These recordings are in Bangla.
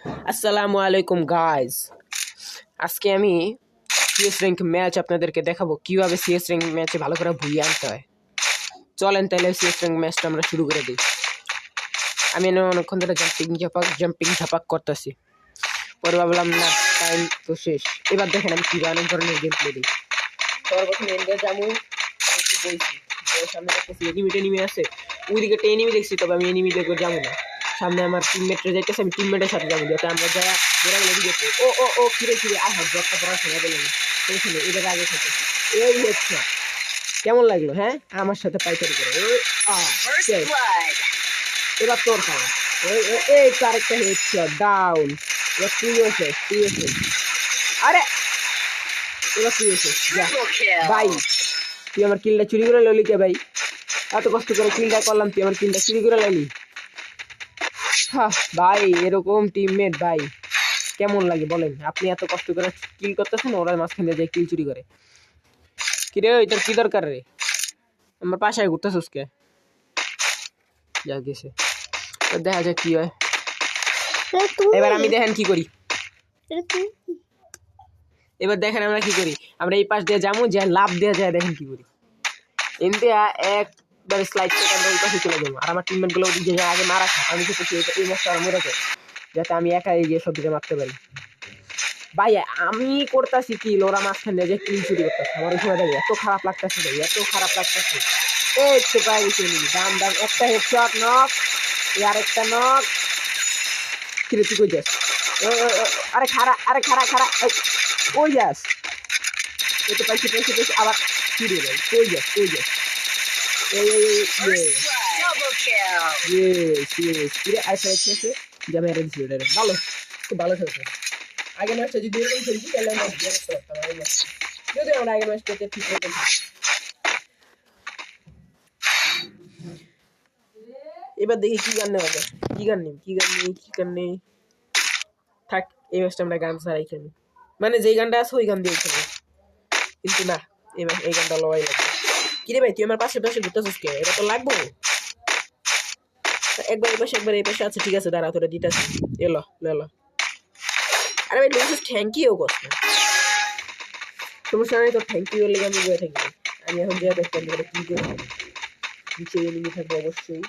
আসসালামু আলাইকুম গাইজ, আজকে আমি সিএস র্যাঙ্ক ম্যাচ আপনাদেরকে দেখাবো কিভাবে সিএস র্যাঙ্ক ম্যাচে ভালো করে ভুইয়ে আনতে হয়। চলেন তাহলে সিএস র্যাঙ্ক ম্যাচটা আমরা শুরু করে দিই। আমি অনেকক্ষণ ধরে জাম্পিং ঝাপাক করতেছি, পরে ভাবলাম না, টাইম তো শেষ। এবার দেখেন আমি কীভাবে অনেক ধরনের গেম প্লে দিই। সর্বপ্রথম এনগেজ যাবো, বলছি সামনে দেখতেছি এনিমি আছে, ওইদিকে একটা এনিমি দেখছি, তবে আমি এনিমি দেখে যাবো না। সামনে আমার টিমমেটরা যাইতেছে, আমি টিমমেটের সাথে যাবো, যাতে আমরা যারা বেড়াগুলো দিয়েছে ও ফিরে আর হাত জবটা করার সময় বলে না ওইখানে এদের আগে থাকতেছি। এই হচ্ছে কেমন লাগলো? হ্যাঁ, আমার সাথে পাইকারি করে এবার তোর খাওয়া এই তার একটা হেডশট ডাউন। এবার তুই আরে এবার তুই ভাই, তুই আমার কিলটা চুরি করে লইলি কে ভাই? এত কষ্ট করে কিলটা করলাম, তুই আমার কিলটা চুরি করে লাইলি। ভাই এরকম টিমমেট ভাই কেমন লাগে বলেন? আপনি এত কষ্ট করে কিল করতেছেন, ওরা মাঝখানে যায় কিল চুরি করে। কিরে ওই তোর কি দরকার রে? আমার পাশায় ঘুরতেছিস কে? যা গেছে, দেখা যাক কি হয়। এবার আমি দেখেন কি করি, এবার দেখেন আমরা কি করি। আমরা এই পাশ দিয়ে যাবো, যে লাভ দেওয়া যায়, দেখেন কি করি। এমনি একবার স্লাইড করে আমরা ওই পাশে চলে যাবো, আর আমার টিমমেট গুলো ওদিকে আগে মারা খাক। আমি কিছু এই ম্যাচটা মরে যায়, যাতে আমি একা এগিয়ে সব দিকে মারতে পারি। ভাই আমি করতেছি কি, ওরা মাঝখানে যে কিল চুরি করতেছে, আমার ওই সময় এত খারাপ লাগতেছে ভাই, এত খারাপ লাগতেছে। এই তো পাই গেছি, দাম একটা হেডশট নক, আর একটা নক। কিরে তুই কই যাস? আরে খারা কই যাস? এই তো পাইছি আবার কিরে ভাই কই যাস? ভালো, খুব ভালো খেলছে। আগে ম্যাচটা যদি এরকম খেলছি তাহলে আমরা করতে পারতাম। যদি আমরা আগে ম্যাচটাতে ঠিক মতো এবার দেখি কি গান নেওয়া যায়, কি গান নেই। থাক, এই ম্যাচটা আমরা গান ছাড়াই খেলি, মানে যেই গানটা আছে ওই গান দিয়ে খেলি। কিন্তু না, এই গানটা লওয়াই লাগবে। কিরে ভাই তুই আমার পাশে ঘুরতেছিস কে? এটা তো লাগবো। একবার এই পাশে আছে, ঠিক আছে দাঁড়া, তোরা দিতেছি। এলো আরে ভাই লুইস থ্যাংক ইউ কস না, সমস্যা নেই, তোর থ্যাংক ইউ লেগে আমি বয়ে থাকি। আমি এখন যে দেখতাম কি করে নিচে এনিমি থাকবে, অবশ্যই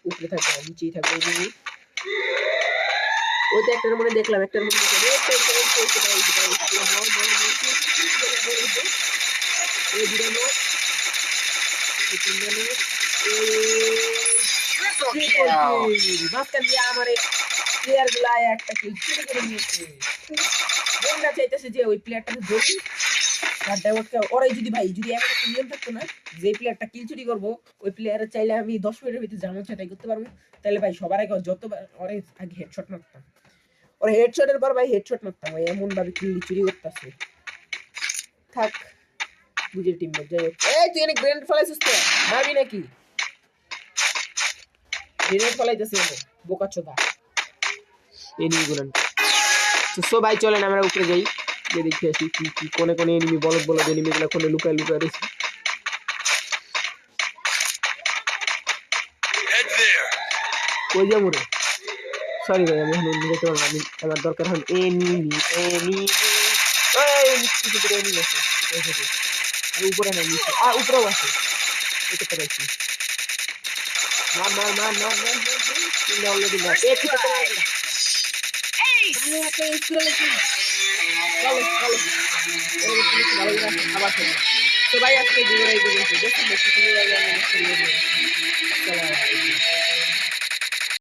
উপরে থাকবে, নিচেই থাকবে এনিমি। ওই তো একটার মনে দেখলাম, মাঝখান দিয়ে আমার প্লেয়ার গুলা একটা কিল চুরি করে নিয়েছে। মনটা চাইতেছে যে ওই প্লেয়ারটাকে ধরি, ওরাই যদি এমন একটা নিয়ম থাকতো না, যে প্লেয়ারটা কিল চুরি করবো ওই প্লেয়ারের চাইলে আমি 10 মিনিটের ভিতরে যেমন সেটাই করতে পারবো, তাহলে ভাই সবার আগে যতবার ওরে আগে হেডশট মারতাম, ওরা হেডশটের পর ভাই হেডশট মারতাম। ভাই এমন ভাবে কিল চুরি করতেছে। থাক, নিজের টিম যাই হোক। এই তুই অনেক গ্রেনেড ফলাইছিস তো, মারবি নাকি? গ্রেনেড ফলাইতেছে বোকা চোদা এনিমি গুলান। সো ভাই চলেন আমরা উপরে যাই, যে দেখি আসি কি কোনে এনিমি বলদ এনিমি গুলা কোনে লুকায় রয়েছে। কই যাবো রে? সরি ভাই, আমি এখন যেতে পারবো না, আমার দরকার হল এনিমি। উপরে না নিচে, উপরেও আছে। অলরেডি আবার তো ভাই আজকে